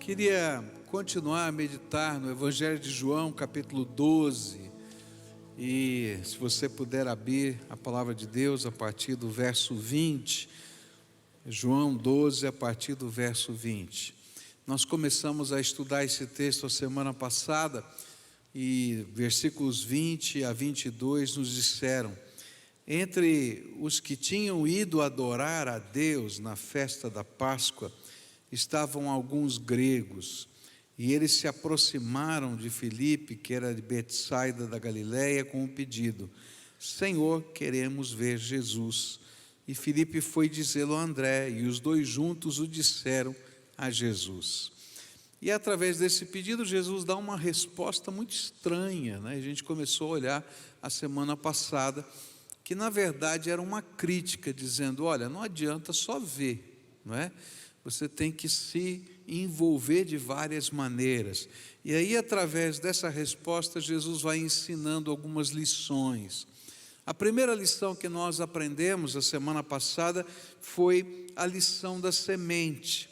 Queria continuar a meditar no Evangelho de João, capítulo 12. E se você puder abrir a palavra de Deus a partir do verso 20. João 12, a partir do verso 20. Nós começamos a estudar esse texto a semana passada e versículos 20 a 22 nos disseram: entre os que tinham ido adorar a Deus na festa da Páscoa, estavam alguns gregos, e eles se aproximaram de Filipe, que era de Betsaida da Galileia, com um pedido: Senhor, queremos ver Jesus. E Filipe foi dizê-lo a André, e os dois juntos o disseram a Jesus. E através desse pedido, Jesus dá uma resposta muito estranha, né? A gente começou a olhar a semana passada, que na verdade era uma crítica, dizendo: olha, não adianta só ver, não é? Você tem que se envolver de várias maneiras. E aí, através dessa resposta, Jesus vai ensinando algumas lições. A primeira lição que nós aprendemos a semana passada foi a lição da semente.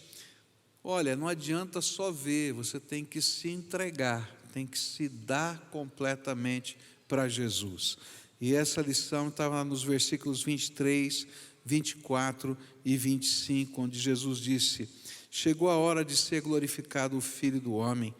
Olha, não adianta só ver, você tem que se entregar, tem que se dar completamente para Jesus. E essa lição estava nos versículos 23, 24 e 25, onde Jesus disse: chegou a hora de ser glorificado o Filho do Homem.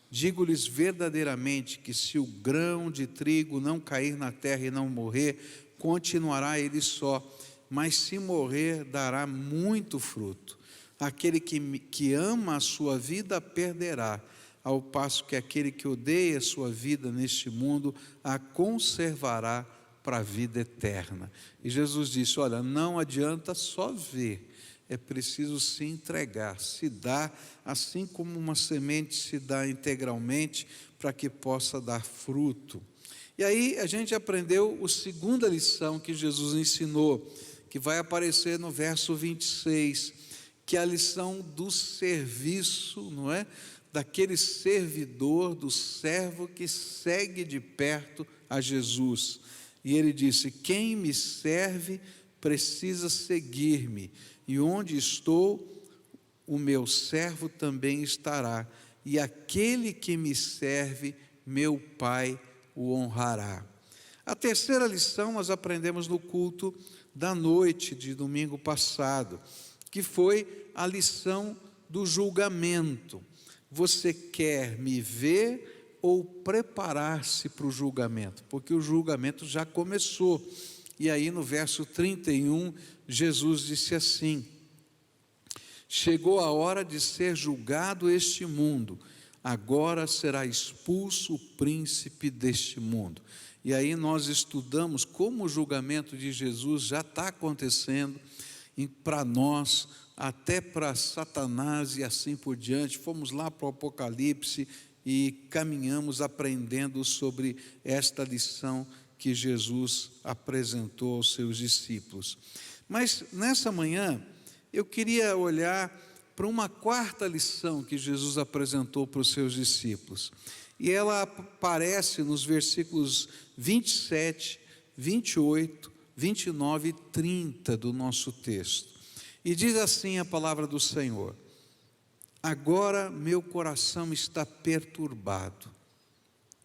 Digo-lhes verdadeiramente que se o grão de trigo não cair na terra e não morrer, continuará ele só, mas se morrer, dará muito fruto. Aquele que ama a sua vida perderá, ao passo que aquele que odeia a sua vida neste mundo a conservará para a vida eterna. E Jesus disse: olha, não adianta só ver, é preciso se entregar, se dar, assim como uma semente se dá integralmente para que possa dar fruto. E aí a gente aprendeu a segunda lição que Jesus ensinou, que vai aparecer no verso 26, que é a lição do serviço, não é? Daquele servidor, do servo que segue de perto a Jesus. E ele disse: quem me serve precisa seguir-me, e onde estou, o meu servo também estará, e aquele que me serve, meu Pai o honrará. A terceira lição nós aprendemos no culto da noite de domingo passado, que foi a lição do julgamento. Você quer me ver ou preparar-se para o julgamento? Porque o julgamento já começou. E aí no verso 31, Jesus disse assim: chegou a hora de ser julgado este mundo, agora será expulso o príncipe deste mundo. E aí nós estudamos como o julgamento de Jesus já está acontecendo para nós, até para Satanás e assim por diante. Fomos lá para o Apocalipse e caminhamos aprendendo sobre esta lição que Jesus apresentou aos seus discípulos. Mas nessa manhã eu queria olhar para uma quarta lição que Jesus apresentou para os seus discípulos. E ela aparece nos versículos 27, 28, 29 e 30 do nosso texto. E diz assim a palavra do Senhor: agora meu coração está perturbado,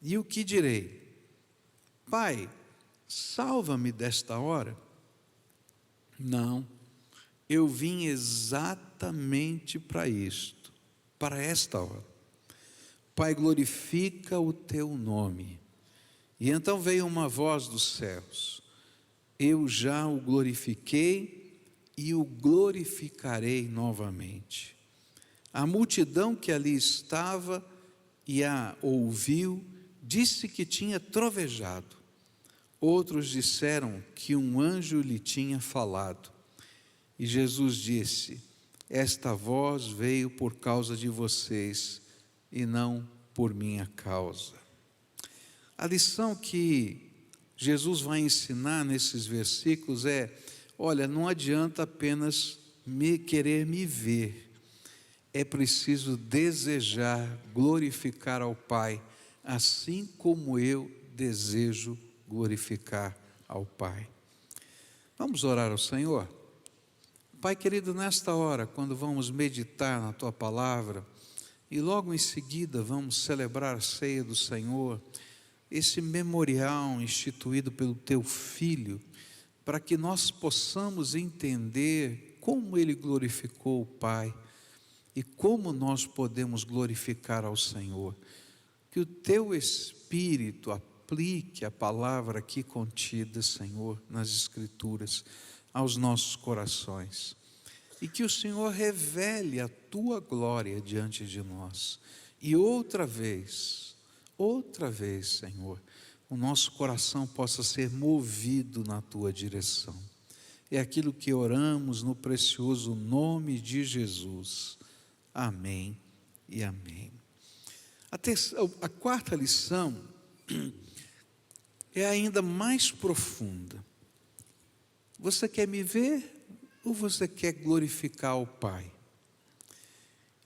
e o que direi? Pai, salva-me desta hora? Não, eu vim exatamente para isto, para esta hora. Pai, glorifica o teu nome. E então veio uma voz dos céus: eu já o glorifiquei e o glorificarei novamente. A multidão que ali estava e a ouviu, disse que tinha trovejado. Outros disseram que um anjo lhe tinha falado. E Jesus disse: esta voz veio por causa de vocês e não por minha causa. A lição que Jesus vai ensinar nesses versículos é: olha, não adianta apenas querer me ver, é preciso desejar glorificar ao Pai, assim como eu desejo glorificar ao Pai. Vamos orar ao Senhor? Pai querido, nesta hora, quando vamos meditar na Tua Palavra, e logo em seguida vamos celebrar a ceia do Senhor, esse memorial instituído pelo Teu Filho, para que nós possamos entender como Ele glorificou o Pai e como nós podemos glorificar ao Senhor. Que o Teu Espírito aplique a palavra aqui contida, Senhor, nas Escrituras, aos nossos corações. E que o Senhor revele a Tua glória diante de nós. E outra vez, Senhor, o nosso coração possa ser movido na Tua direção. É aquilo que oramos no precioso nome de Jesus. Amém e amém. A quarta lição é ainda mais profunda. Você quer me ver ou você quer glorificar o Pai?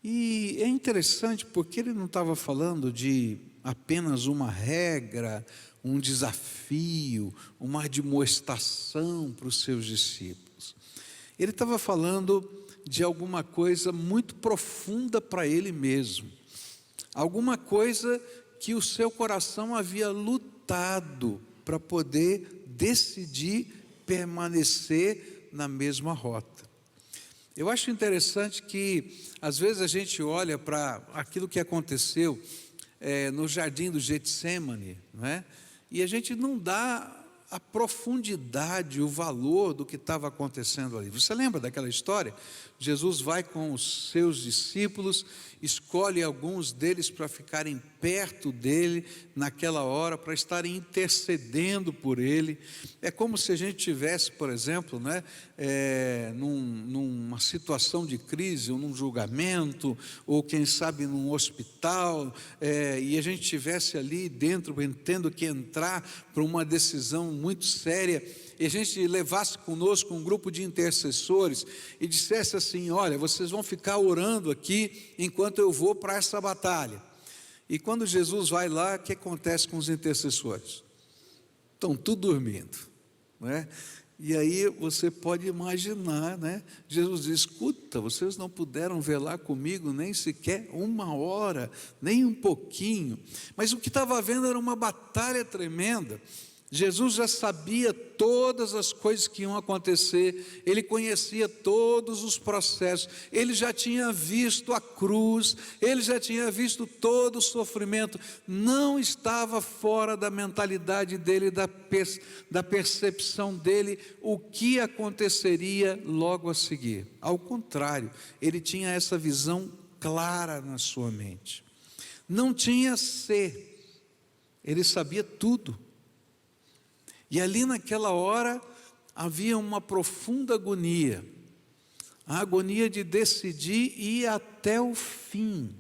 E é interessante porque ele não estava falando de apenas uma regra, um desafio, uma admoestação para os seus discípulos. Ele estava falando de alguma coisa muito profunda para ele mesmo, alguma coisa que o seu coração havia lutado para poder decidir permanecer na mesma rota. Eu acho interessante que às vezes a gente olha para aquilo que aconteceu no jardim do Getsemane, não é? E a gente não dá a profundidade, o valor do que estava acontecendo ali. Você lembra daquela história? Jesus vai com os seus discípulos, escolhe alguns deles para ficarem perto dele naquela hora, para estarem intercedendo por ele. É como se a gente tivesse, por exemplo, numa situação de crise, ou num julgamento, ou quem sabe num hospital, e a gente estivesse ali dentro, tendo que entrar para uma decisão muito séria, e a gente levasse conosco um grupo de intercessores e dissesse assim: olha, vocês vão ficar orando aqui enquanto eu vou para essa batalha. E quando Jesus vai lá, o que acontece com os intercessores? Estão tudo dormindo, não é? E aí você pode imaginar, né? Jesus diz: escuta, vocês não puderam velar comigo nem sequer uma hora, nem um pouquinho. Mas o que estava havendo era uma batalha tremenda. Jesus já sabia todas as coisas que iam acontecer, ele conhecia todos os processos, ele já tinha visto a cruz, ele já tinha visto todo o sofrimento, não estava fora da mentalidade dele, da percepção dele, o que aconteceria logo a seguir. Ao contrário, ele tinha essa visão clara na sua mente. Não tinha ser, ele sabia tudo. E ali naquela hora havia uma profunda agonia, a agonia de decidir ir até o fim.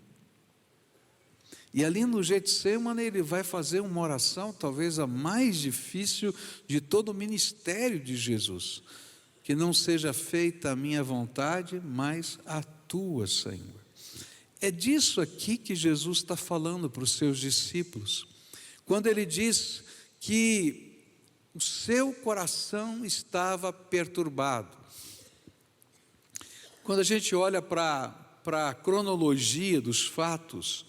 E ali no Getsemane ele vai fazer uma oração, talvez a mais difícil de todo o ministério de Jesus: que não seja feita a minha vontade, mas a tua, Senhor. É disso aqui que Jesus está falando para os seus discípulos, quando ele diz que o seu coração estava perturbado. Quando a gente olha para a cronologia dos fatos,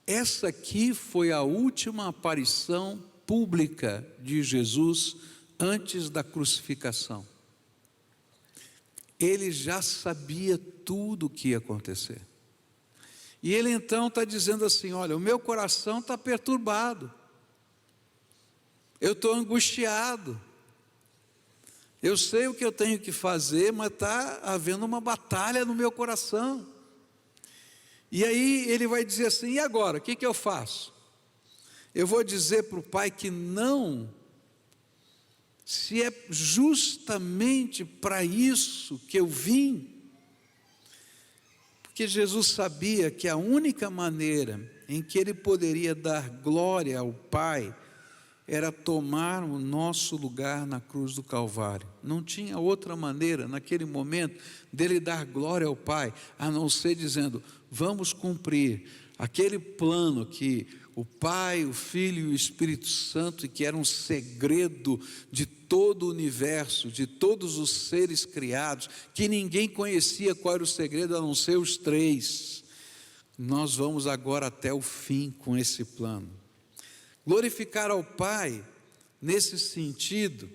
essa aqui foi a última aparição pública de Jesus antes da crucificação. Ele já sabia tudo o que ia acontecer. E ele então está dizendo assim: olha, o meu coração está perturbado. Eu estou angustiado, eu sei o que eu tenho que fazer, mas está havendo uma batalha no meu coração. E aí ele vai dizer assim: e agora, o que eu faço? Eu vou dizer para o Pai que não, se é justamente para isso que eu vim? Porque Jesus sabia que a única maneira em que ele poderia dar glória ao Pai era tomar o nosso lugar na cruz do Calvário. Não tinha outra maneira, naquele momento, dele dar glória ao Pai, a não ser dizendo: vamos cumprir aquele plano que o Pai, o Filho e o Espírito Santo, e que era um segredo de todo o universo, de todos os seres criados, que ninguém conhecia qual era o segredo, a não ser os três. nós vamos agora até o fim com esse plano. Glorificar ao Pai, nesse sentido,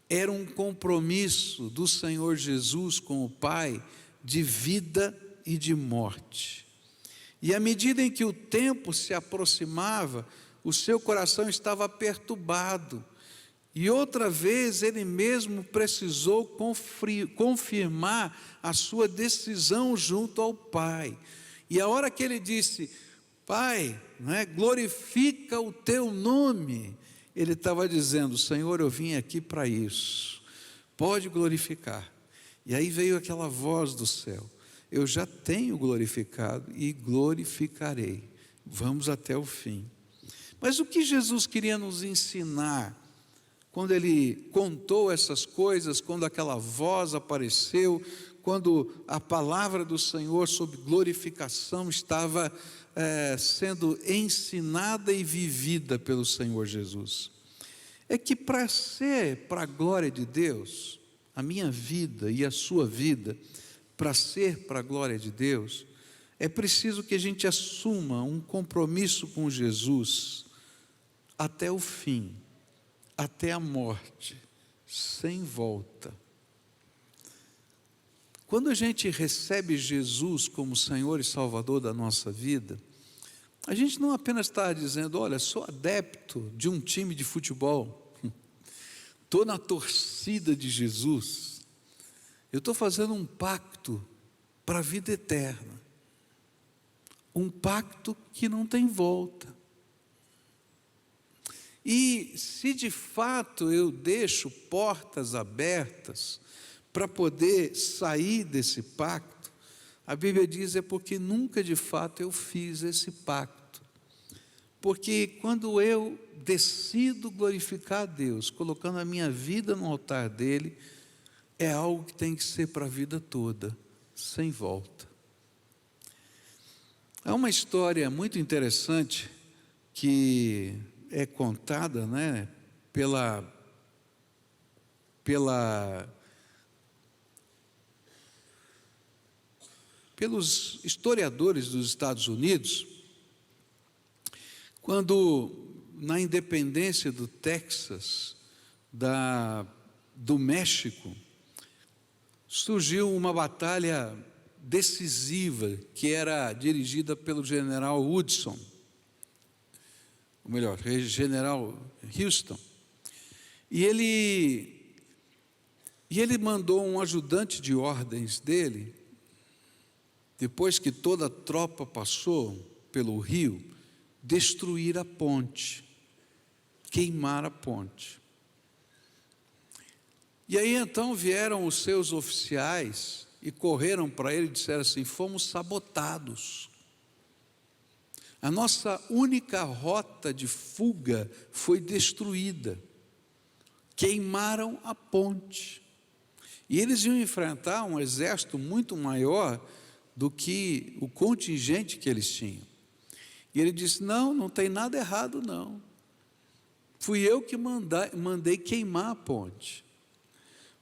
era um compromisso do Senhor Jesus com o Pai de vida e de morte. E à medida em que o tempo se aproximava, o seu coração estava perturbado. E outra vez ele mesmo precisou confirmar a sua decisão junto ao Pai. E a hora que ele disse: Pai, glorifica o teu nome, ele estava dizendo: Senhor, eu vim aqui para isso, pode glorificar. E aí veio aquela voz do céu: eu já tenho glorificado e glorificarei, vamos até o fim. Mas o que Jesus queria nos ensinar quando ele contou essas coisas, quando aquela voz apareceu, quando a palavra do Senhor sobre glorificação estava sendo ensinada e vivida pelo Senhor Jesus? É que para ser para a glória de Deus, a minha vida e a sua vida, para ser para a glória de Deus, é preciso que a gente assuma um compromisso com Jesus até o fim, até a morte, sem volta. Quando a gente recebe Jesus como Senhor e Salvador da nossa vida, a gente não apenas está dizendo: olha, sou adepto de um time de futebol, estou na torcida de Jesus, eu estou fazendo um pacto para a vida eterna, um pacto que não tem volta. E se de fato eu deixo portas abertas para poder sair desse pacto, a Bíblia diz é porque nunca de fato eu fiz esse pacto. Porque quando eu decido glorificar a Deus, colocando a minha vida no altar dele, é algo que tem que ser para a vida toda, sem volta. Há uma história muito interessante que é contada, pelos historiadores dos Estados Unidos, quando na independência do Texas, do México, surgiu uma batalha decisiva que era dirigida pelo general Hudson, ou melhor, general Houston, e ele mandou um ajudante de ordens dele, depois que toda a tropa passou pelo rio, destruir a ponte, queimar a ponte. E aí então vieram os seus oficiais e correram para ele e disseram assim: fomos sabotados. A nossa única rota de fuga foi destruída. Queimaram a ponte. E eles iam enfrentar um exército muito maior do que o contingente que eles tinham. E ele disse: não tem nada errado não. Fui eu que mandei queimar a ponte.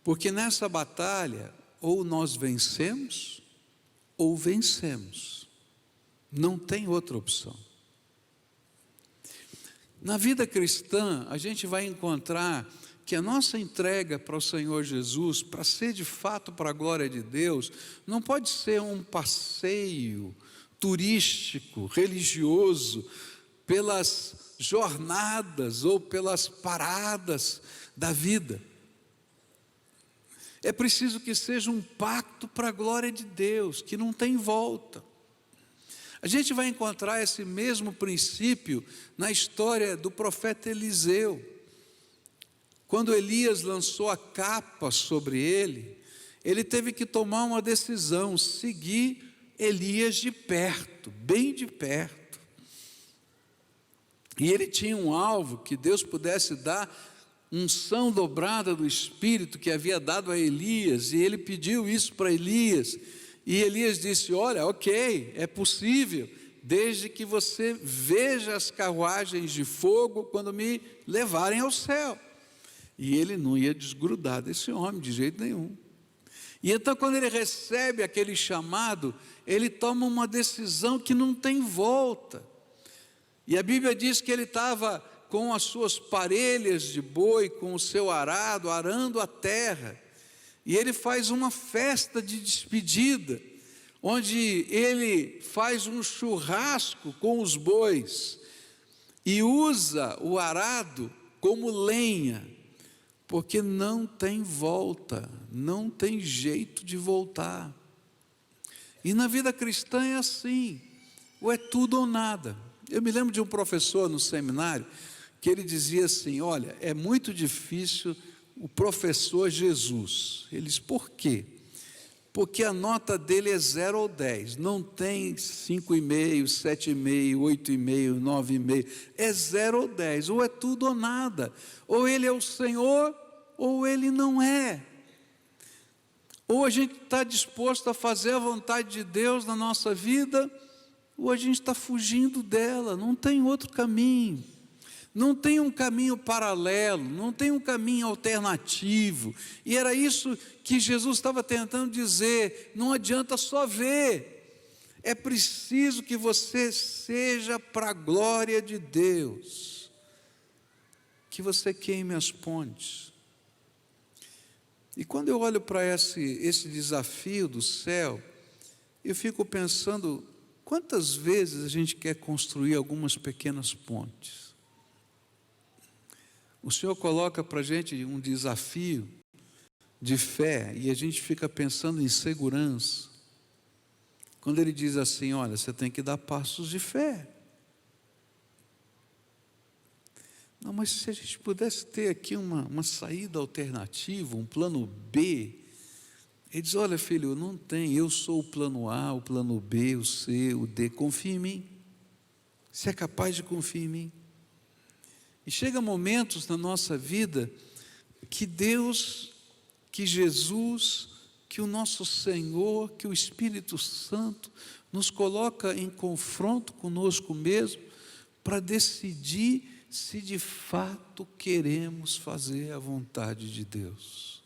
Porque nessa batalha, ou nós vencemos, ou vencemos. Não tem outra opção. Na vida cristã, a gente vai encontrar que a nossa entrega para o Senhor Jesus, para ser de fato para a glória de Deus, não pode ser um passeio turístico, religioso, pelas jornadas ou pelas paradas da vida. É preciso que seja um pacto para a glória de Deus, que não tem volta. A gente vai encontrar esse mesmo princípio na história do profeta Eliseu. Quando Elias lançou a capa sobre ele, ele teve que tomar uma decisão: seguir Elias de perto, bem de perto. E ele tinha um alvo, que Deus pudesse dar unção dobrada do Espírito que havia dado a Elias, e ele pediu isso para Elias. E Elias disse: olha, ok, é possível, desde que você veja as carruagens de fogo quando me levarem ao céu. E ele não ia desgrudar desse homem de jeito nenhum. E então, quando ele recebe aquele chamado, ele toma uma decisão que não tem volta. E a Bíblia diz que ele estava com as suas parelhas de boi, com o seu arado, arando a terra. E ele faz uma festa de despedida, onde ele faz um churrasco com os bois e usa o arado como lenha, porque não tem volta, não tem jeito de voltar. E na vida cristã é assim, ou é tudo ou nada. Eu me lembro de um professor no seminário, que ele dizia assim: olha, é muito difícil o professor Jesus. Ele diz, por quê? Porque a nota dele é 0 ou 10, não tem 5,5, 7,5, 8,5, 9,5, é 0 ou 10, ou é tudo ou nada, ou ele é o Senhor, ou ele não é. Ou a gente está disposto a fazer a vontade de Deus na nossa vida, ou a gente está fugindo dela, não tem outro caminho. Não tem um caminho paralelo, não tem um caminho alternativo. E era isso que Jesus estava tentando dizer: não adianta só ver, é preciso que você seja para a glória de Deus, que você queime as pontes. E quando eu olho para esse desafio do céu, eu fico pensando, quantas vezes a gente quer construir algumas pequenas pontes? O Senhor coloca para a gente um desafio de fé e a gente fica pensando em segurança. Quando Ele diz assim, olha, você tem que dar passos de fé. Não, mas se a gente pudesse ter aqui uma saída alternativa, um plano B. Ele diz, olha filho, não tem, eu sou o plano A, o plano B, o C, o D, confia em mim. Você é capaz de confiar em mim. E chega momentos na nossa vida que Deus, que Jesus, que o nosso Senhor, que o Espírito Santo nos coloca em confronto conosco mesmo para decidir se de fato queremos fazer a vontade de Deus.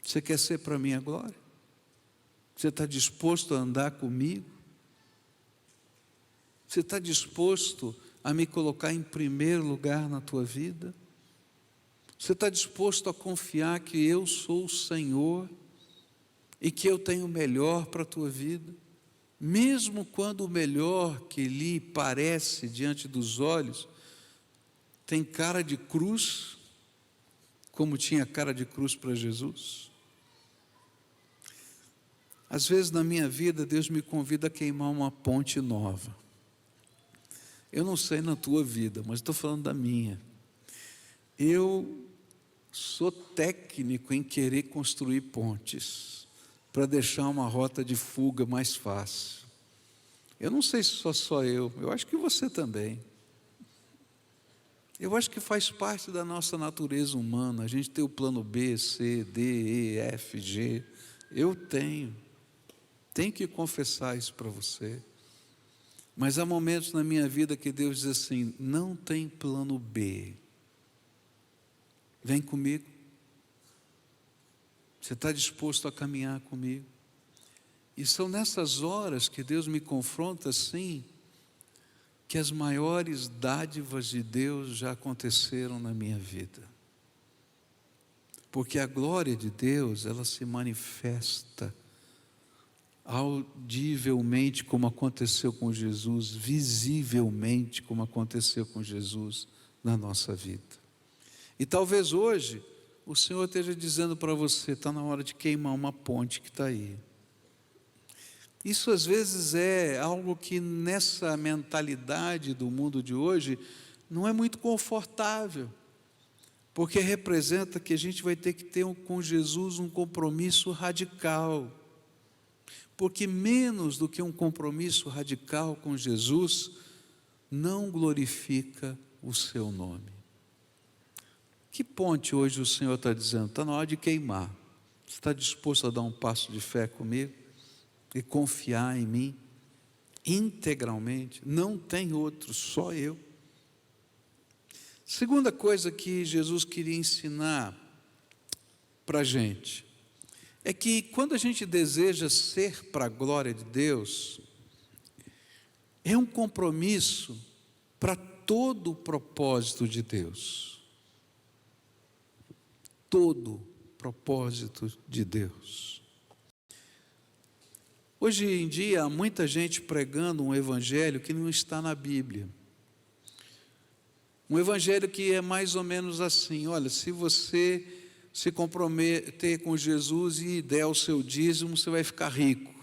Você quer ser para mim a glória? Você está disposto a andar comigo? Você está disposto a me colocar em primeiro lugar na tua vida? Você está disposto a confiar que eu sou o Senhor e que eu tenho o melhor para a tua vida? Mesmo quando o melhor que lhe parece diante dos olhos tem cara de cruz, como tinha cara de cruz para Jesus? Às vezes na minha vida Deus me convida a queimar uma ponte nova. Eu não sei na tua vida, mas estou falando da minha. Eu sou técnico em querer construir pontes, para deixar uma rota de fuga mais fácil. Eu não sei se só eu acho que você também. Eu acho que faz parte da nossa natureza humana, a gente tem o plano B, C, D, E, F, G. Eu tenho que confessar isso para você. Mas há momentos na minha vida que Deus diz assim, não tem plano B. Vem comigo. Você está disposto a caminhar comigo? E são nessas horas que Deus me confronta assim, que as maiores dádivas de Deus já aconteceram na minha vida. Porque a glória de Deus, ela se manifesta audivelmente, como aconteceu com Jesus, visivelmente, como aconteceu com Jesus na nossa vida. E talvez hoje o Senhor esteja dizendo para você, está na hora de queimar uma ponte que está aí. Isso às vezes é algo que nessa mentalidade do mundo de hoje não é muito confortável, porque representa que a gente vai ter que ter com Jesus um compromisso radical. Porque menos do que um compromisso radical com Jesus, não glorifica o seu nome. Que ponte hoje o Senhor está dizendo? Está na hora de queimar. Você está disposto a dar um passo de fé comigo? E confiar em mim? Integralmente? Não tem outro, só eu. Segunda coisa que Jesus queria ensinar para a gente. é que quando a gente deseja ser para a glória de Deus, é um compromisso para todo o propósito de Deus. Todo propósito de Deus. Hoje em dia há muita gente pregando um evangelho que não está na Bíblia. Um evangelho que é mais ou menos assim: olha, se você se comprometer com Jesus e der o seu dízimo, você vai ficar rico.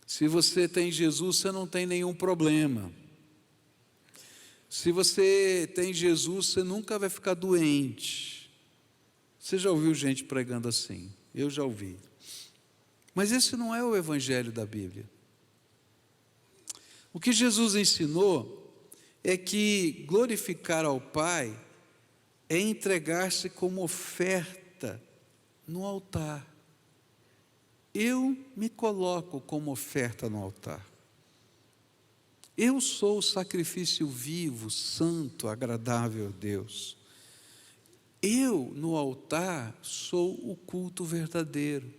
Se você tem Jesus, você não tem nenhum problema. Se você tem Jesus, você nunca vai ficar doente. Você já ouviu gente pregando assim? Eu já ouvi. Mas esse não é o evangelho da Bíblia. O que Jesus ensinou é que glorificar ao Pai é entregar-se como oferta no altar. Eu me coloco como oferta no altar. Eu sou o sacrifício vivo, santo, agradável a Deus. Eu, no altar, sou o culto verdadeiro.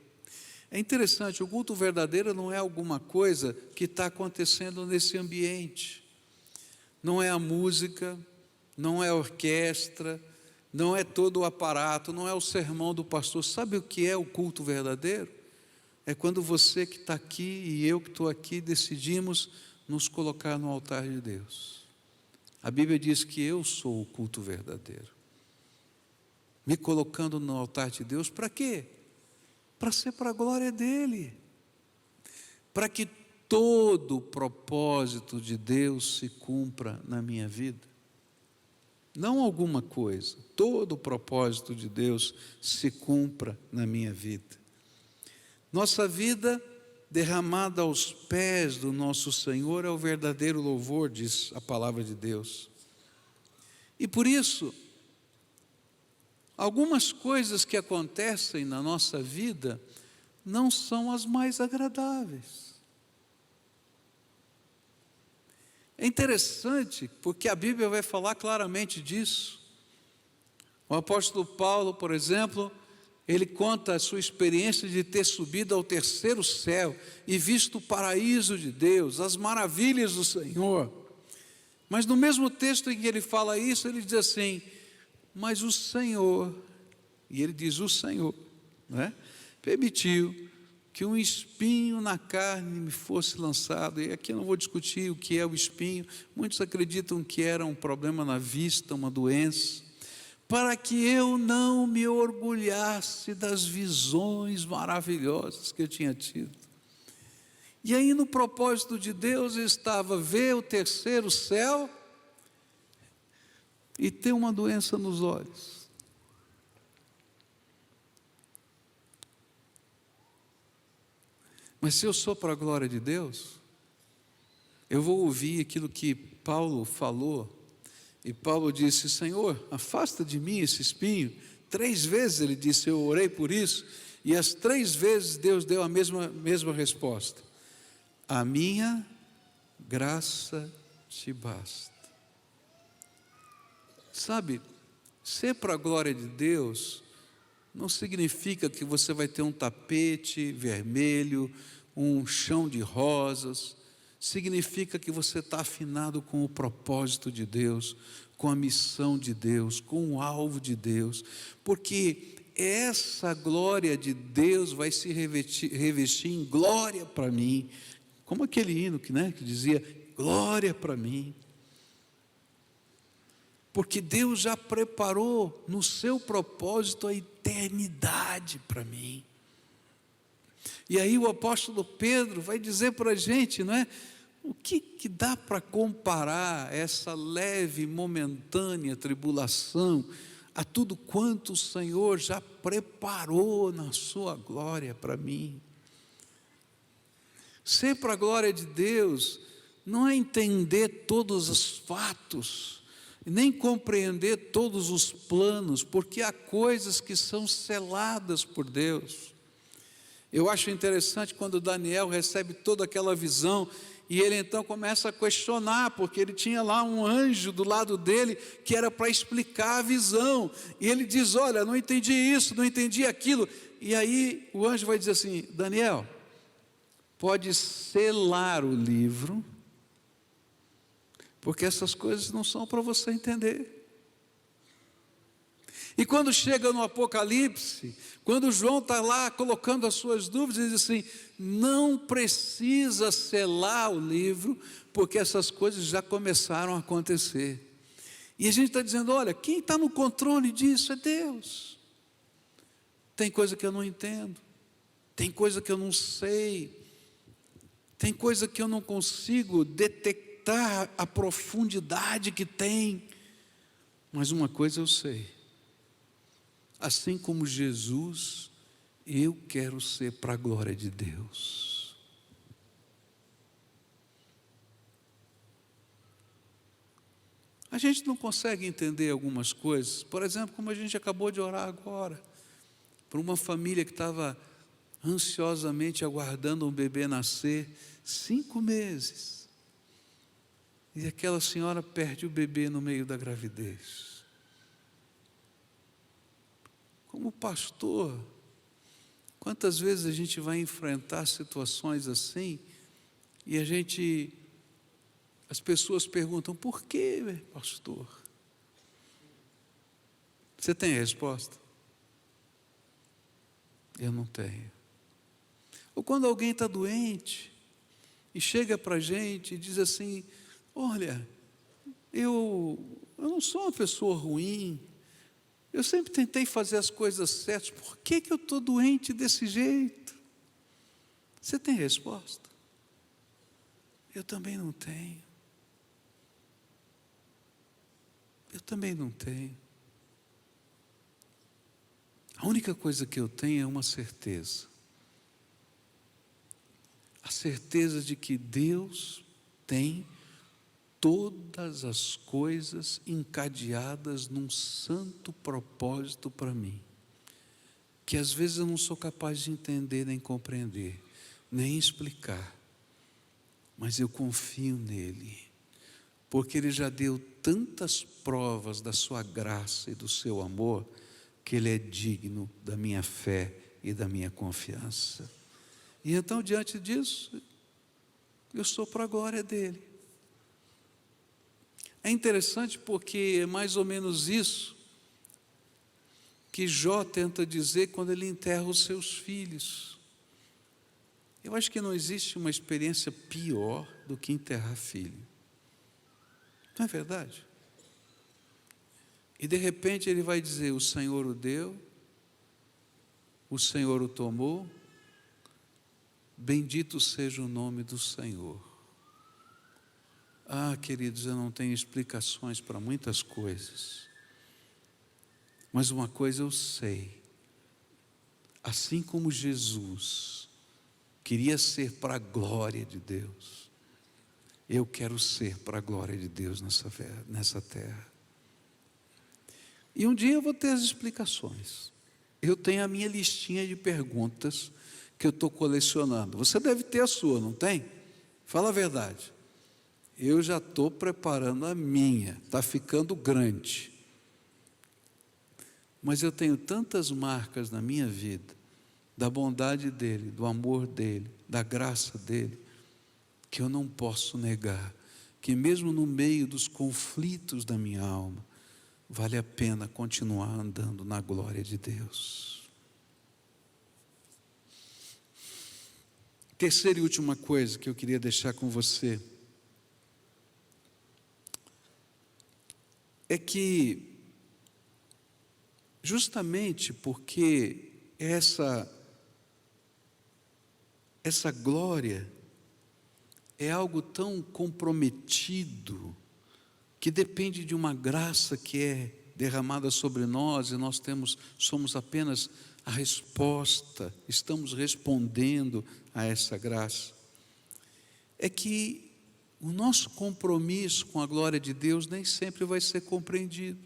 É interessante, o culto verdadeiro não é alguma coisa que está acontecendo nesse ambiente. Não é a música, não é a orquestra, não é todo o aparato, não é o sermão do pastor. Sabe o que é o culto verdadeiro? É quando você que está aqui e eu que estou aqui decidimos nos colocar no altar de Deus. A Bíblia diz que eu sou o culto verdadeiro. Me colocando no altar de Deus, para quê? Para ser para a glória dEle. Para que todo o propósito de Deus se cumpra na minha vida. Não alguma coisa, todo o propósito de Deus se cumpra na minha vida. Nossa vida derramada aos pés do nosso Senhor é o verdadeiro louvor, diz a palavra de Deus. E por isso, algumas coisas que acontecem na nossa vida não são as mais agradáveis. É interessante, porque a Bíblia vai falar claramente disso. O apóstolo Paulo, por exemplo, ele conta a sua experiência de ter subido ao terceiro céu e visto o paraíso de Deus, as maravilhas do Senhor. Mas no mesmo texto em que ele fala isso, ele diz assim: mas o Senhor, e ele diz o Senhor, né, permitiu que um espinho na carne me fosse lançado. E aqui eu não vou discutir o que é o espinho. Muitos acreditam que era um problema na vista, uma doença, para que eu não me orgulhasse das visões maravilhosas que eu tinha tido. E aí no propósito de Deus estava ver o terceiro céu e ter uma doença nos olhos. Mas se eu sou para a glória de Deus, eu vou ouvir aquilo que Paulo falou. E Paulo disse: Senhor, afasta de mim esse espinho. 3 vezes ele disse: eu orei por isso. E as 3 vezes Deus deu a mesma resposta: a minha graça te basta. Sabe, ser para a glória de Deus não significa que você vai ter um tapete vermelho, um chão de rosas. Significa que você está afinado com o propósito de Deus, com a missão de Deus, com o alvo de Deus, porque essa glória de Deus vai se revestir em glória para mim, como aquele hino que dizia: glória para mim. Porque Deus já preparou no seu propósito a eternidade para mim. E aí o apóstolo Pedro vai dizer para a gente, não é? O que dá para comparar essa leve, momentânea tribulação a tudo quanto o Senhor já preparou na sua glória para mim? Ser para a glória de Deus não é entender todos os fatos, nem compreender todos os planos, porque há coisas que são seladas por Deus. Eu acho interessante quando Daniel recebe toda aquela visão, e ele então começa a questionar, porque ele tinha lá um anjo do lado dele, que era para explicar a visão, e ele diz: olha, não entendi isso, não entendi aquilo. E aí o anjo vai dizer assim: Daniel, pode selar o livro, porque essas coisas não são para você entender. E quando chega no Apocalipse, quando João está lá colocando as suas dúvidas, ele diz assim: não precisa selar o livro, porque essas coisas já começaram a acontecer. E a gente está dizendo: olha, quem está no controle disso é Deus. Tem coisa que eu não entendo, tem coisa que eu não sei, tem coisa que eu não consigo detectar a profundidade que tem, mas uma coisa eu sei: assim como Jesus, eu quero ser para a glória de Deus. A gente não consegue entender algumas coisas, por exemplo, como a gente acabou de orar agora, para uma família que estava ansiosamente aguardando um bebê nascer, 5 meses, e aquela senhora perde o bebê no meio da gravidez. Como pastor, quantas vezes a gente vai enfrentar situações assim, e as pessoas perguntam: por que, pastor? Você tem a resposta? Eu não tenho. Ou quando alguém está doente, e chega para a gente e diz assim: olha, eu não sou uma pessoa ruim, eu sempre tentei fazer as coisas certas, por que eu estou doente desse jeito? Você tem resposta? Eu também não tenho. Eu também não tenho. A única coisa que eu tenho é uma certeza. A certeza de que Deus tem todas as coisas encadeadas num santo propósito para mim, que às vezes eu não sou capaz de entender, nem compreender, nem explicar, mas eu confio nele, porque Ele já deu tantas provas da sua graça e do seu amor, que Ele é digno da minha fé e da minha confiança. E então, diante disso, eu sou para a glória dEle. É interessante porque é mais ou menos isso que Jó tenta dizer quando ele enterra os seus filhos. Eu acho que não existe uma experiência pior do que enterrar filho. Não é verdade? E de repente ele vai dizer: o Senhor o deu, o Senhor o tomou, bendito seja o nome do Senhor. Ah, queridos, eu não tenho explicações para muitas coisas, mas uma coisa eu sei: assim como Jesus queria ser para a glória de Deus, eu quero ser para a glória de Deus nessa terra. E um dia eu vou ter as explicações. Eu tenho a minha listinha de perguntas que eu estou colecionando. Você deve ter a sua, não tem? Fala a verdade. Eu já estou preparando a minha, está ficando grande. Mas eu tenho tantas marcas na minha vida, da bondade dEle, do amor dEle, da graça dEle, que eu não posso negar, que mesmo no meio dos conflitos da minha alma, vale a pena continuar andando na glória de Deus. Terceira e última coisa que eu queria deixar com você é que, justamente porque essa glória é algo tão comprometido, que depende de uma graça que é derramada sobre nós, e nós somos apenas a resposta, estamos respondendo a essa graça, é que o nosso compromisso com a glória de Deus nem sempre vai ser compreendido.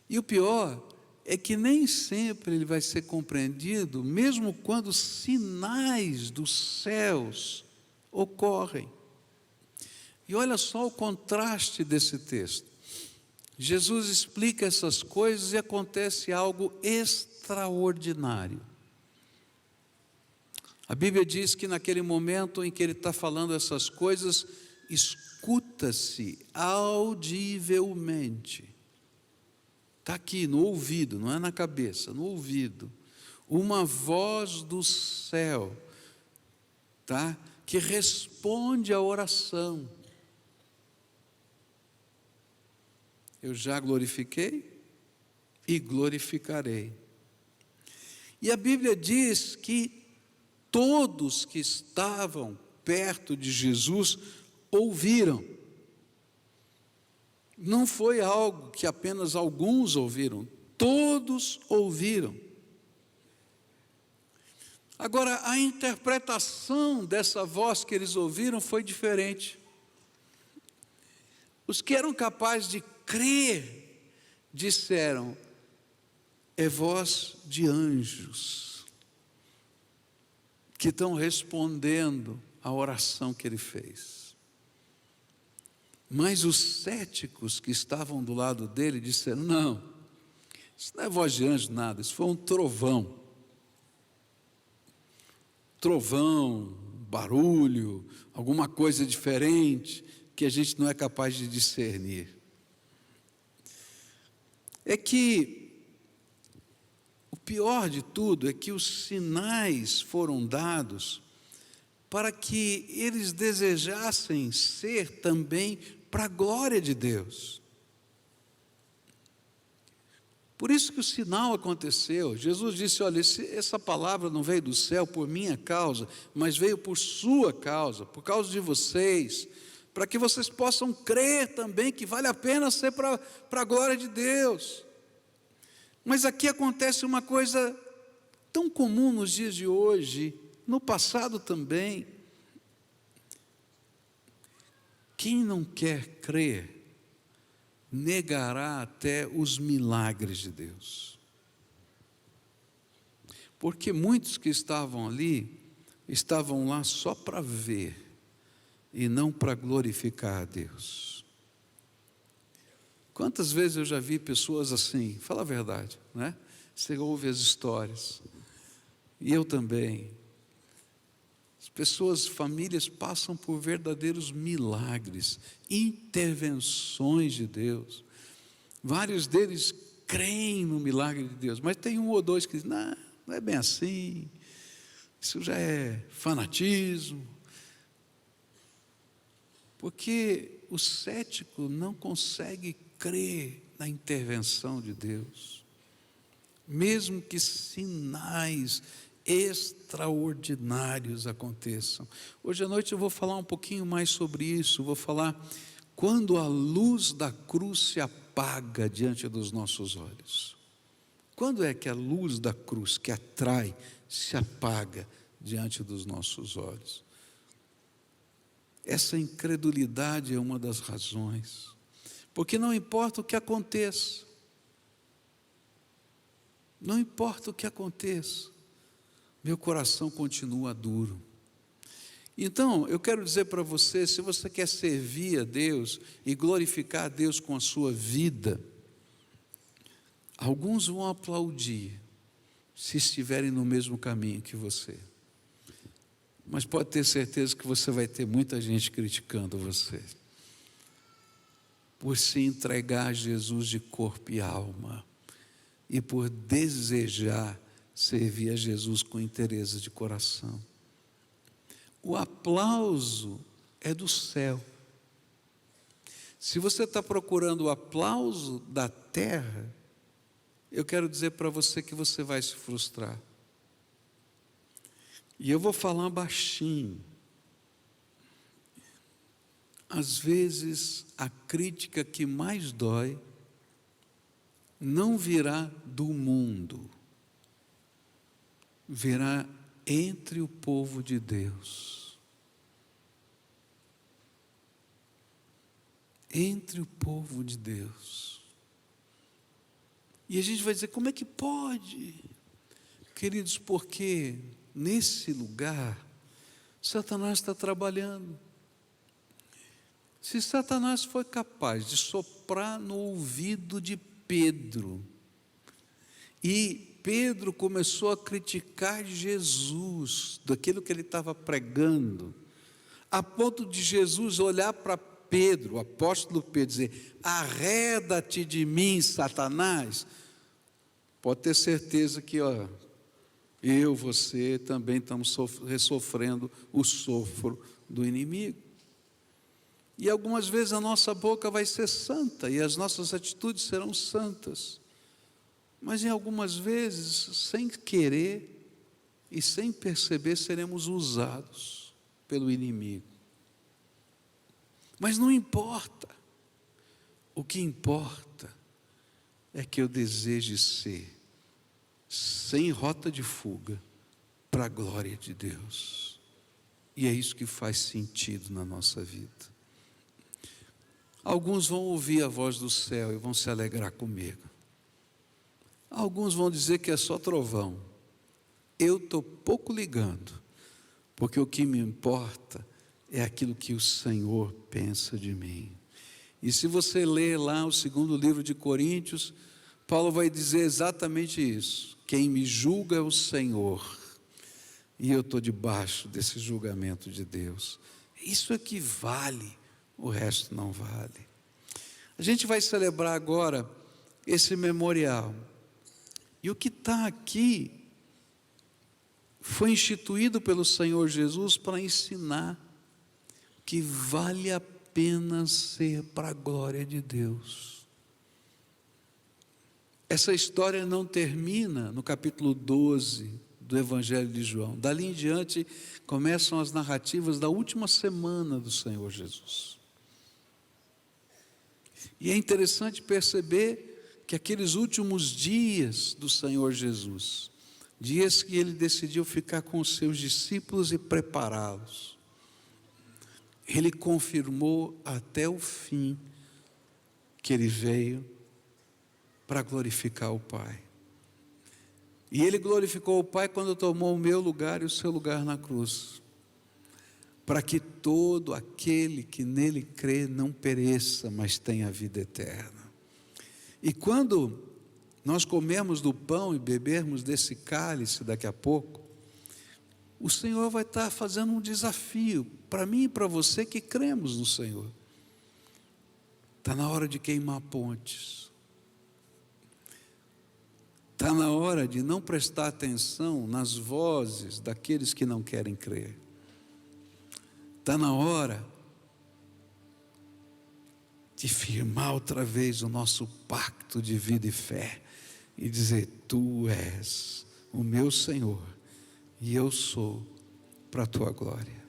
E o pior é que nem sempre ele vai ser compreendido, mesmo quando sinais dos céus ocorrem. E olha só o contraste desse texto. Jesus explica essas coisas e acontece algo extraordinário. extraordinário. A Bíblia diz que naquele momento em que ele está falando essas coisas, escuta-se audivelmente. Está aqui no ouvido, não é na cabeça, no ouvido. Uma voz do céu, tá? Que responde à oração. Eu já glorifiquei e glorificarei. E a Bíblia diz que todos que estavam perto de Jesus ouviram. Não foi algo que apenas alguns ouviram, todos ouviram. Agora, a interpretação dessa voz que eles ouviram foi diferente. Os que eram capazes de crer, disseram, é voz de anjos, que estão respondendo à oração que ele fez. Mas os céticos que estavam do lado dele disseram, não, isso não é voz de anjo nada, isso foi um trovão. Trovão, barulho, alguma coisa diferente que a gente não é capaz de discernir. É que o pior de tudo é que os sinais foram dados para que eles desejassem ser também para a glória de Deus. Por isso que o sinal aconteceu. Jesus disse, olha, essa palavra não veio do céu por minha causa, mas veio por sua causa, por causa de vocês, para que vocês possam crer também que vale a pena ser para a glória de Deus. Mas aqui acontece uma coisa tão comum nos dias de hoje, no passado também. Quem não quer crer, negará até os milagres de Deus. Porque muitos que estavam ali, estavam lá só para ver, e não para glorificar a Deus. Quantas vezes eu já vi pessoas assim, fala a verdade, né? Você ouve as histórias, e eu também. As pessoas, famílias passam por verdadeiros milagres, intervenções de Deus. Vários deles creem no milagre de Deus, mas tem um ou dois que dizem, não, não é bem assim, isso já é fanatismo. Porque o cético não consegue crer na intervenção de Deus, mesmo que sinais extraordinários aconteçam. Hoje à noite eu vou falar um pouquinho mais sobre isso, vou falar quando a luz da cruz se apaga diante dos nossos olhos. Quando é que a luz da cruz que atrai se apaga diante dos nossos olhos? Essa incredulidade é uma das razões, porque não importa o que aconteça, não importa o que aconteça, meu coração continua duro. Então, eu quero dizer para você, se você quer servir a Deus e glorificar a Deus com a sua vida, alguns vão aplaudir se estiverem no mesmo caminho que você. Mas pode ter certeza que você vai ter muita gente criticando você, por se entregar a Jesus de corpo e alma, e por desejar servir a Jesus com interesse de coração. O aplauso é do céu. Se você está procurando o aplauso da terra, eu quero dizer para você que você vai se frustrar. E eu vou falar baixinho. Às vezes, a crítica que mais dói não virá do mundo, virá entre o povo de Deus. Entre o povo de Deus. E a gente vai dizer, como é que pode? Queridos, porque nesse lugar, Satanás está trabalhando. Se Satanás foi capaz de soprar no ouvido de Pedro E Pedro começou a criticar Jesus, daquilo que ele estava pregando, a ponto de Jesus olhar para Pedro, o apóstolo Pedro, dizer: arreda-te de mim, Satanás. Pode ter certeza que eu, você também estamos sofrendo o sofro do inimigo. E algumas vezes a nossa boca vai ser santa e as nossas atitudes serão santas, mas em algumas vezes, sem querer e sem perceber, seremos usados pelo inimigo. Mas não importa, o que importa é que eu deseje ser sem rota de fuga para a glória de Deus, e é isso que faz sentido na nossa vida. Alguns vão ouvir a voz do céu e vão se alegrar comigo, alguns vão dizer que é só trovão. Eu estou pouco ligando, porque o que me importa é aquilo que o Senhor pensa de mim. E se você ler lá o 2º livro de Coríntios, Paulo vai dizer exatamente isso: quem me julga é o Senhor, e eu estou debaixo desse julgamento de Deus. Isso é que vale, o resto não vale. A gente vai celebrar agora esse memorial, e o que está aqui foi instituído pelo Senhor Jesus para ensinar que vale a pena ser para a glória de Deus. Essa história não termina no capítulo 12 do Evangelho de João. Dali em diante começam as narrativas da última semana do Senhor Jesus. E é interessante perceber que aqueles últimos dias do Senhor Jesus, dias que ele decidiu ficar com os seus discípulos e prepará-los, ele confirmou até o fim que ele veio para glorificar o Pai. E ele glorificou o Pai quando tomou o meu lugar e o seu lugar na cruz, para que todo aquele que nele crê não pereça, mas tenha vida eterna. E quando nós comemos do pão e bebermos desse cálice daqui a pouco, o Senhor vai estar fazendo um desafio para mim e para você que cremos no Senhor. Está na hora de queimar pontes. Está na hora de não prestar atenção nas vozes daqueles que não querem crer. Está na hora de firmar outra vez o nosso pacto de vida e fé e dizer: tu és o meu Senhor e eu sou para a tua glória.